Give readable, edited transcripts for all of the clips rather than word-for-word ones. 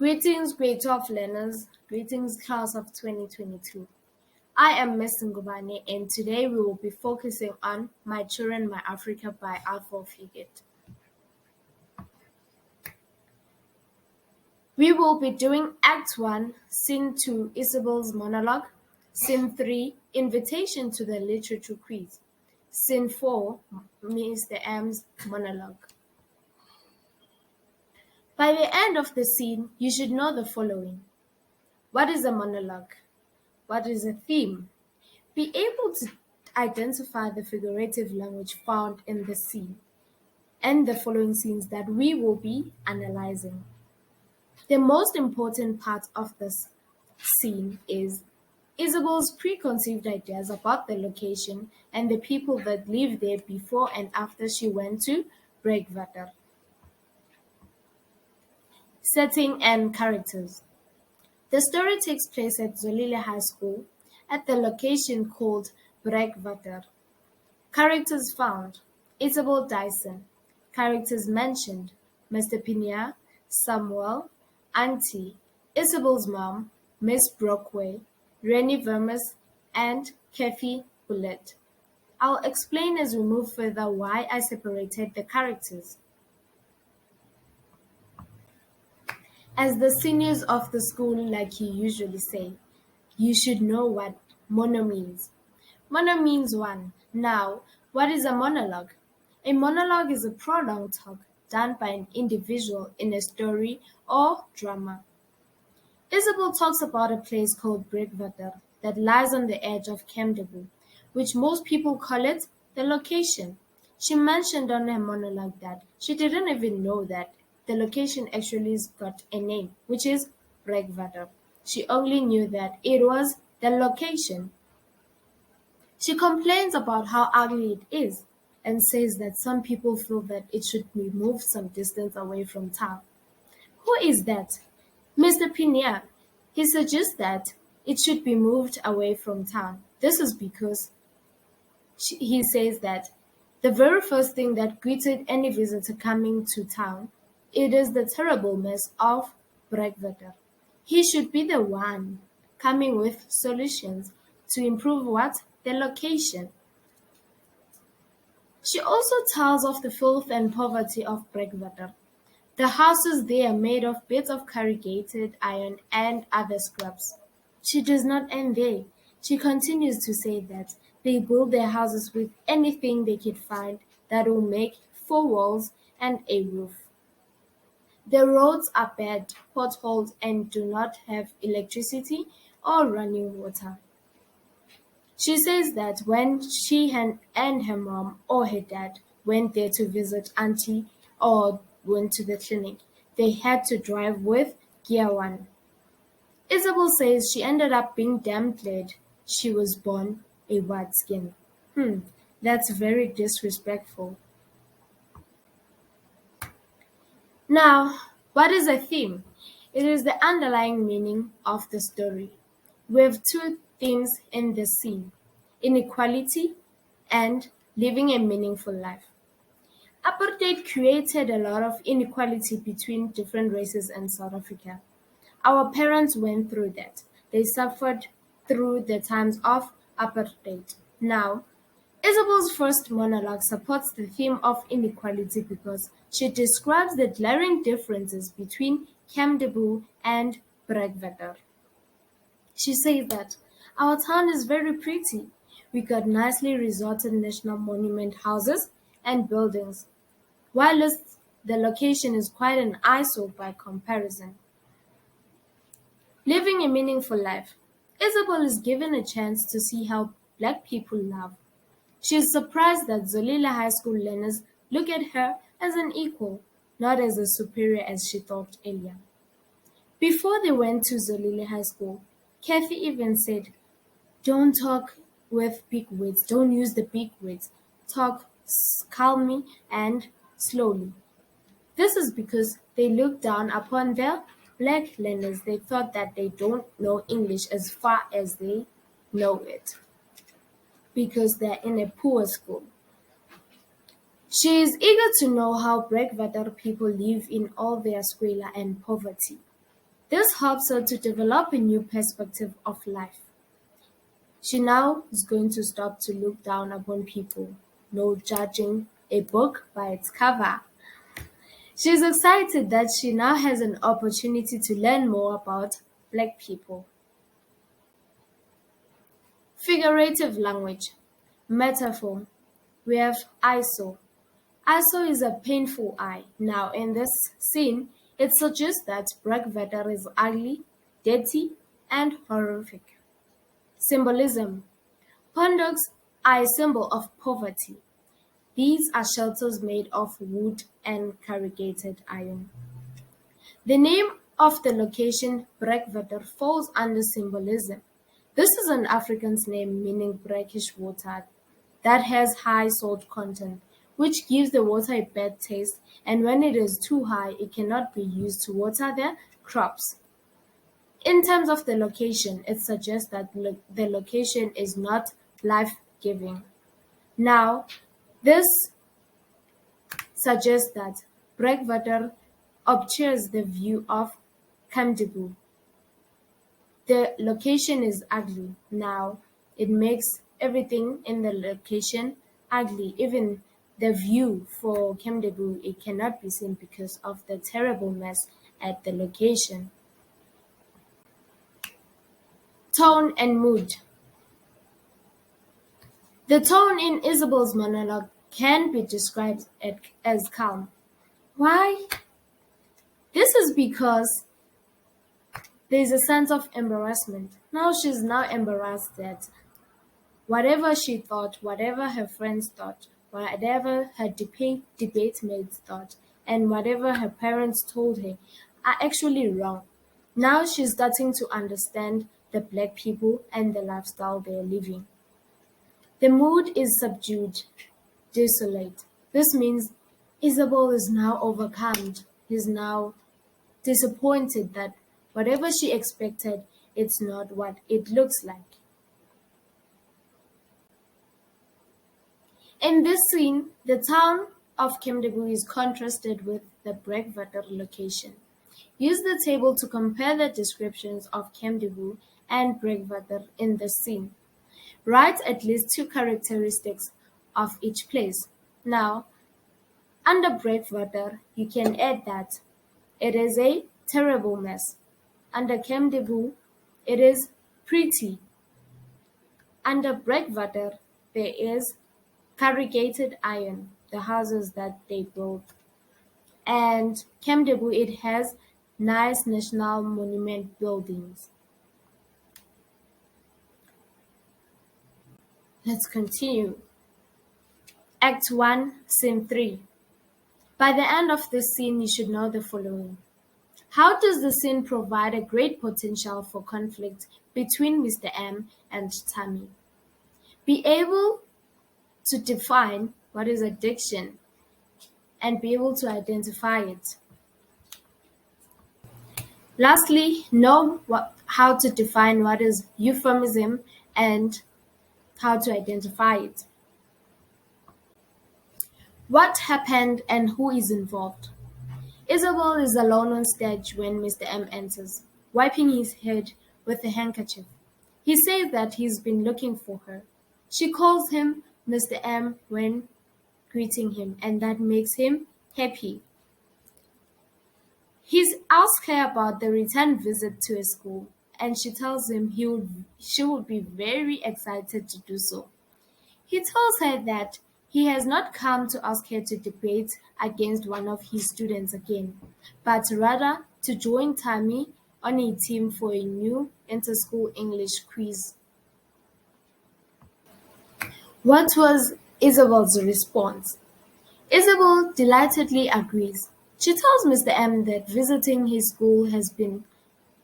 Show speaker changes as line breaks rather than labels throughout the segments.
Greetings, grade 12 learners. Greetings, class of 2022. I am Ms. Ngubane, and today we will be focusing on My Children, My Africa by Alpha Figurative. We will be doing Act 1, Scene 2, Isabel's Monologue, Scene 3, Invitation to the Literature Quiz, Scene 4, Mr. M's Monologue. By the end of the scene, you should know the following. What is a monologue? What is a theme? Be able to identify the figurative language found in the scene and the following scenes that we will be analyzing. The most important part of this scene is Isabel's preconceived ideas about the location and the people that lived there before and after she went to Breakwater. Setting and characters. The story takes place at Zolile High School at the location called Breakwater. Characters found: Isabel Dyson. Characters mentioned: Mr. Pina, Samuel, Auntie, Isabel's mom, Miss Brockway, Rennie Vermes, and Kathy Bullitt. I'll explain as we move further why I separated the characters. As the seniors of the school like you usually say, you should know what mono means. Mono means one. Now, what is a monologue? A monologue is a prolonged talk done by an individual in a story or drama. Isabel talks about a place called Breakwater that lies on the edge of Camden, which most people call it the location. She mentioned on her monologue that she didn't even know that the location actually got a name, which is Breakwater. She only knew that it was the location. She complains about how ugly it is and says that some people feel that it should be moved some distance away from town. Who is that? Mr. Pina. He suggests that it should be moved away from town. This is because he says that the very first thing that greeted any visitor coming to town, it is the terrible mess of Breakwater. He should be the one coming with solutions to improve what? The location. She also tells of the filth and poverty of Breakwater. The houses there are made of bits of corrugated iron and other scraps. She does not end there. She continues to say that they build their houses with anything they could find that will make 4 walls and a roof. The roads are bad, potholed, and do not have electricity or running water. She says that when she and her mom or her dad went there to visit Auntie or went to the clinic, they had to drive with Gear 1. Isabel says she ended up being damn glad she was born a white skin. That's very disrespectful. Now, what is a theme? It is the underlying meaning of the story. We have 2 themes in this scene: inequality and living a meaningful life. Apartheid created a lot of inequality between different races in South Africa. Our parents went through that. They suffered through the times of apartheid. Now, Isabel's first monologue supports the theme of inequality because she describes the glaring differences between Camden and Breakwater. She says that our town is very pretty. We got nicely resorted national monument houses and buildings, whilst the location is quite an eyesore by comparison. Living a meaningful life. Isabel is given a chance to see how Black people love. She is surprised that Zolile High School learners look at her as an equal, not as a superior as she thought earlier. Before they went to Zolile High School, Kathy even said, "Don't talk with big words, don't use the big words, talk calmly and slowly." This is because they look down upon the Black learners. They thought that they don't know English as far as they know it, because they're in a poor school. She is eager to know how Breakwater people live in all their squalor and poverty. This helps her to develop a new perspective of life. She now is going to stop to look down upon people, no judging a book by its cover. She is excited that she now has an opportunity to learn more about Black people. Figurative language. Metaphor. We have I saw. I saw is a painful eye. Now in this scene, it suggests that Breakwater is ugly, dirty, and horrific. Symbolism. Pawn dogs are a symbol of poverty. These are shelters made of wood and corrugated iron. The name of the location, Breakwater, falls under symbolism. This is an Afrikaans name meaning brackish water that has high salt content, which gives the water a bad taste, and when it is too high, it cannot be used to water the crops. In terms of the location, it suggests that the location is not life-giving. Now, this suggests that Breakwater obscures the view of Kamdibu. The location is ugly. Now, it makes everything in the location ugly. Even the view for Kamdibu, it cannot be seen because of the terrible mess at the location. Tone and mood. The tone in Isabel's monologue can be described as calm. Why? This is because there is a sense of embarrassment. Now she's now embarrassed that whatever she thought, whatever her friends thought, whatever her debate mates thought, and whatever her parents told her are actually wrong. Now she's starting to understand the Black people and the lifestyle they're living. The mood is subdued, desolate. This means Isabel is now overcome, is now disappointed that whatever she expected, it's not what it looks like. In this scene, the town of Kamdibu is contrasted with the Breakwater location. Use the table to compare the descriptions of Kamdibu and Breakwater in the scene. Write at least 2 characteristics of each place. Now, under Breakwater, you can add that it is a terrible mess. Under Kamdibu, it is pretty. Under Breakwater, there is corrugated iron, the houses that they built. And Kamdibu, it has nice national monument buildings. Let's continue. Act 1, Scene 3. By the end of this scene, you should know the following. How does the scene provide a great potential for conflict between Mr. M and Tammy? Be able to define what is addiction and be able to identify it. Lastly, know how to define what is euphemism and how to identify it. What happened and who is involved? Isabel is alone on stage when Mr. M enters, wiping his head with a handkerchief. He says that he's been looking for her. She calls him Mr. M when greeting him, and that makes him happy. He's asked her about the return visit to a school, and she tells him she would be very excited to do so. He tells her that he has not come to ask her to debate against one of his students again, but rather to join Tammy on a team for a new inter-school English quiz. What was Isabel's response? Isabel delightedly agrees. She tells Mr. M that visiting his school has been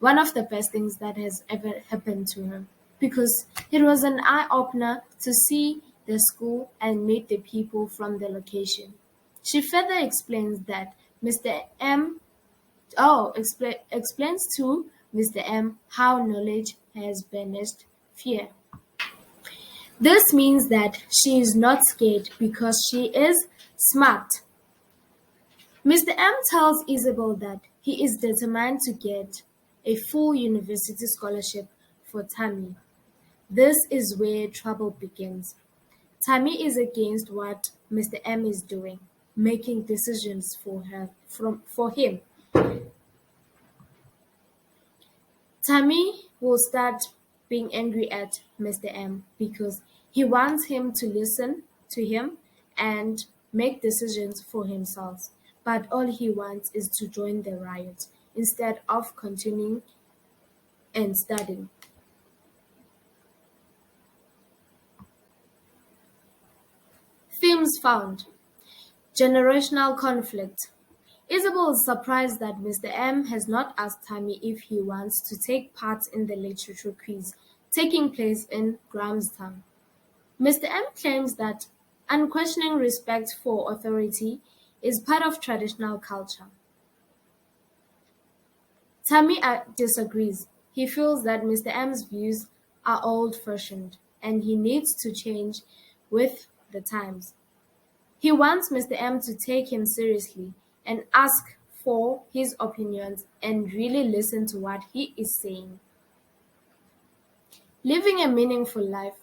one of the best things that has ever happened to her, because it was an eye-opener to see the school and meet the people from the location. She further explains that explains to Mr. M how knowledge has banished fear. This means that she is not scared because she is smart. Mr. M tells Isabel that he is determined to get a full university scholarship for Tammy. This is where trouble begins. Tammy is against what Mr. M is doing, making decisions for him. Tammy will start being angry at Mr. M because he wants him to listen to him and make decisions for himself. But all he wants is to join the riot instead of continuing and studying. Themes found: generational conflict. Isabel is surprised that Mr. M has not asked Tammy if he wants to take part in the literature quiz taking place in Grahamstown. Mr. M claims that unquestioning respect for authority is part of traditional culture. Tammy disagrees. He feels that Mr. M's views are old-fashioned and he needs to change with the times. He wants Mr. M to take him seriously and ask for his opinions and really listen to what he is saying. Living a meaningful life.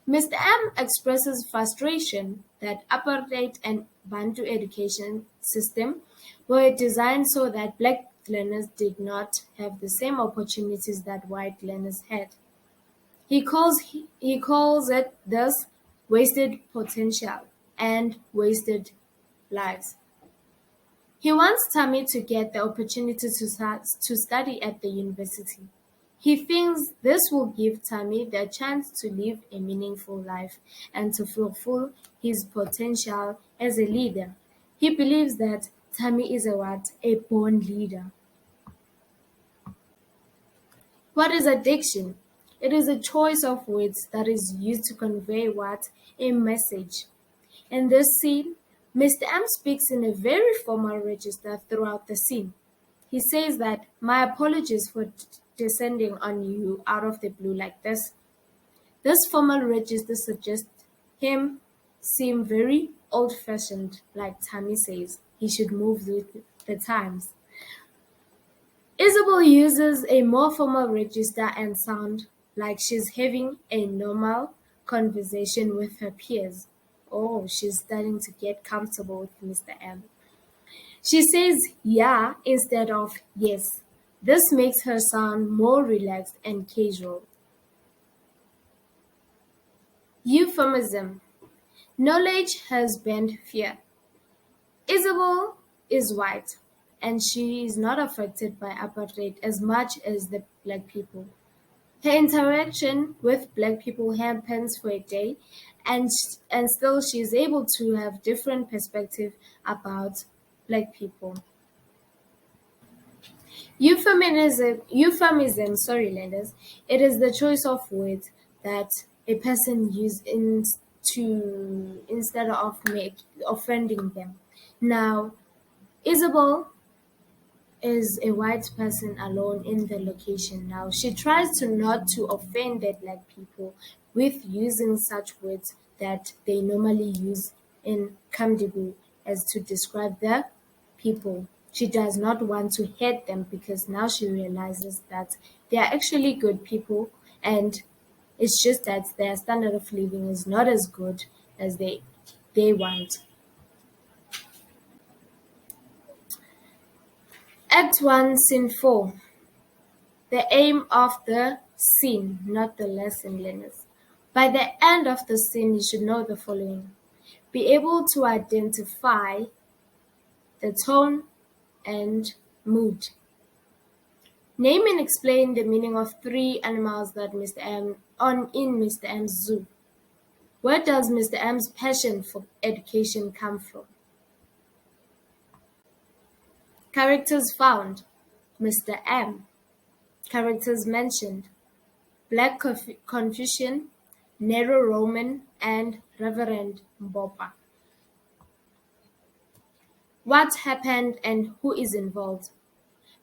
Mr. M expresses frustration that apartheid and Bantu education system were designed so that black learners did not have the same opportunities that white learners had. He calls it thus wasted potential and wasted lives. He wants Tammy to get the opportunity to study at the university. He thinks this will give Tammy the chance to live a meaningful life and to fulfill his potential as a leader. He believes that Tammy is a born leader. What is addiction? It is a choice of words that is used to convey what? A message. In this scene, Mr. M speaks in a very formal register throughout the scene. He says that, "My apologies for descending on you out of the blue like this." This formal register suggests him seem very old-fashioned, like Tammy says. He should move with the times. Isabel uses a more formal register and sound like she's having a normal conversation with her peers. Oh, she's starting to get comfortable with Mr. M. She says "yeah" instead of "yes". This makes her sound more relaxed and casual. Euphemism. Knowledge has banned fear. Isabel is white, and she is not affected by apartheid as much as the black people. Her interaction with black people happens for a day, and still she is able to have different perspective about black people. Euphemism, sorry, lenders. It is the choice of words that a person uses instead of offending them. Now, Isabel is a white person alone in the location now. She tries to not to offend the black people with using such words that they normally use in Kamdibu as to describe the people. She does not want to hate them because now she realizes that they are actually good people and it's just that their standard of living is not as good as they want. Act 1, Scene 4. The aim of the scene, not the lesson, learners. By the end of the scene, you should know the following. Be able to identify the tone and mood. Name and explain the meaning of three animals that in Mr. M's zoo. Where does Mr. M's passion for education come from? Characters found: Mr. M. Characters mentioned: Black Confucian, Nero Roman, and Reverend Mbopa. What happened and who is involved?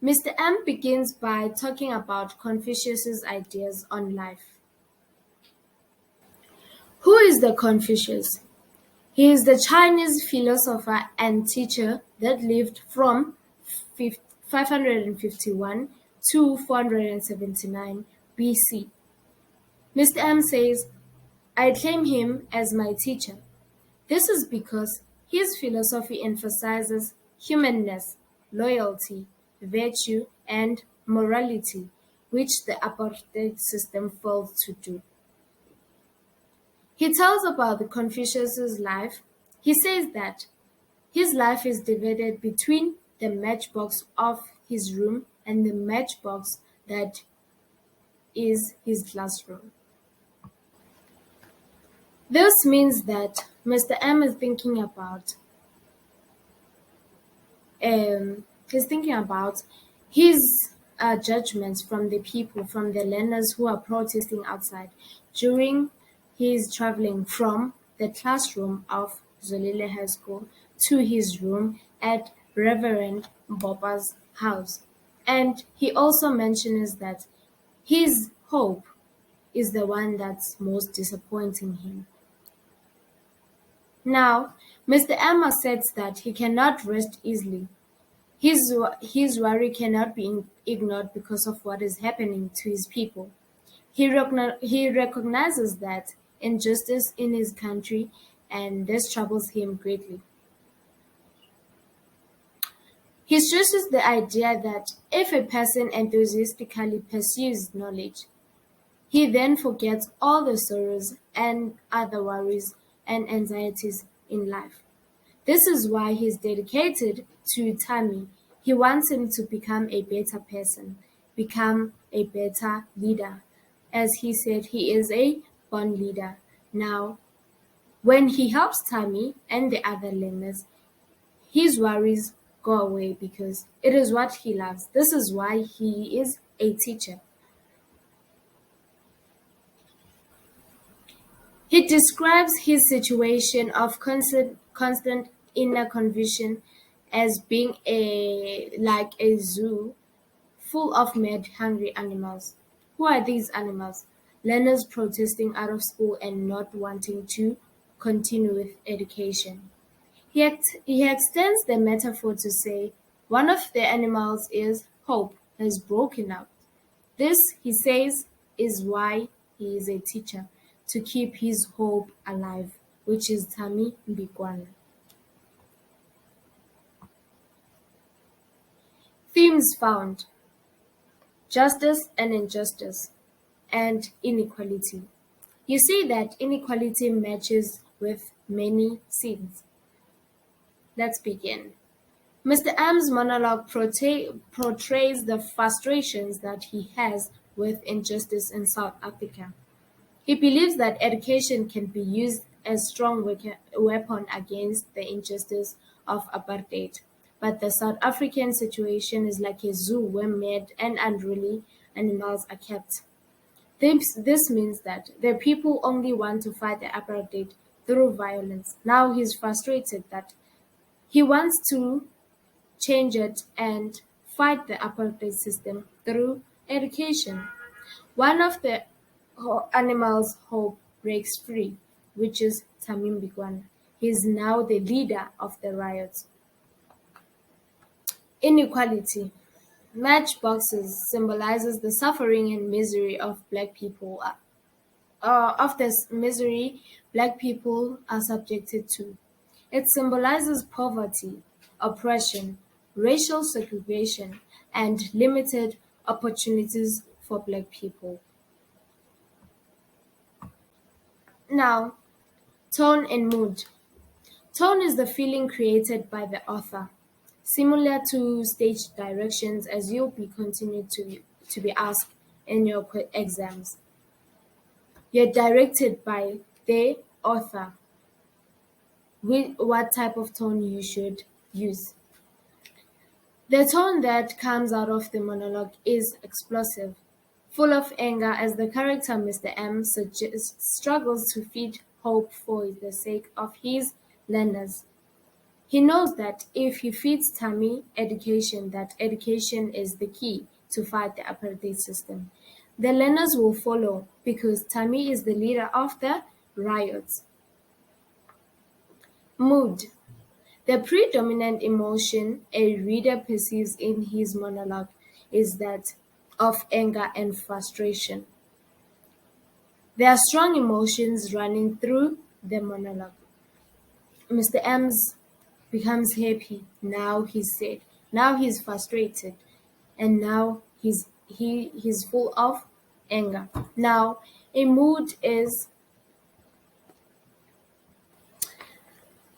Mr. M begins by talking about Confucius's ideas on life. Who is the Confucius? He is the Chinese philosopher and teacher that lived from 551 to 479 BC. Mr. M says, I claim him as my teacher. This is because his philosophy emphasizes humanness, loyalty, virtue, and morality, which the apartheid system failed to do. He tells about Confucius's life. He says that his life is divided between the matchbox of his room and the matchbox that is his classroom. This means that Mr. M is thinking about his judgments from the people, from the learners who are protesting outside during his traveling from the classroom of Zolile High School to his room at Reverend Boba's house. And he also mentions that his hope is the one that's most disappointing him. Now, Mr. M asserts that he cannot rest easily. His worry cannot be ignored because of what is happening to his people. He recognizes that injustice in his country, and this troubles him greatly. He stresses the idea that if a person enthusiastically pursues knowledge, he then forgets all the sorrows and other worries and anxieties in life. This is why he's dedicated to Tammy. He wants him to become a better person, become a better leader. As he said, he is a born leader. Now, when he helps Tammy and the other learners, his worries go away because it is what he loves. This is why he is a teacher. He describes his situation of constant inner confusion as being like a zoo full of mad, hungry animals. Who are these animals? Learners protesting out of school and not wanting to continue with education. He extends the metaphor to say one of the animals is hope has broken out. This, he says, is why he is a teacher, to keep his hope alive, which is Tami Mbikwana. Themes found: justice and injustice, and inequality. You see that inequality matches with many scenes. Let's begin. Mr. M's monologue portrays the frustrations that he has with injustice in South Africa. He believes that education can be used as strong weapon against the injustice of apartheid. But the South African situation is like a zoo where mad and unruly animals are kept. This means that the people only want to fight the apartheid through violence. Now he's frustrated that he wants to change it and fight the apartheid system through education. One of the animals' hope breaks free, which is Tamim Bikwana. He is now the leader of the riots. Inequality. Matchboxes symbolizes the suffering and misery of black people, of the misery black people are subjected to. It symbolizes poverty, oppression, racial segregation, and limited opportunities for black people. Now, tone and mood. Tone is the feeling created by the author, similar to stage directions as you'll be continued to be asked in your exams. You're directed by the author with what type of tone you should use. The tone that comes out of the monologue is explosive, full of anger as the character Mr. M struggles to feed hope for the sake of his learners. He knows that if he feeds Tammy education, that education is the key to fight the apartheid system. The learners will follow because Tammy is the leader of the riots. Mood. The predominant emotion a reader perceives in his monologue is that of anger and frustration. There are strong emotions running through the monologue. Mr. M's becomes happy. Now he's sad. Now he's frustrated. And now he's full of anger. Now a mood is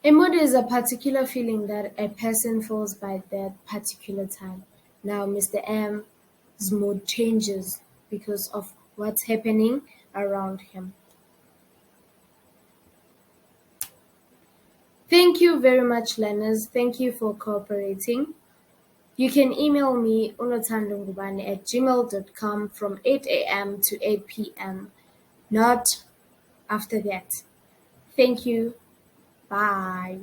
a particular feeling that a person feels by that particular time. Now Mr. M's mood changes because of what's happening around him. Thank you very much, learners. Thank you for cooperating. You can email me unotandongubane@gmail.com from 8 a.m. to 8 p.m. Not after that. Thank you. Bye.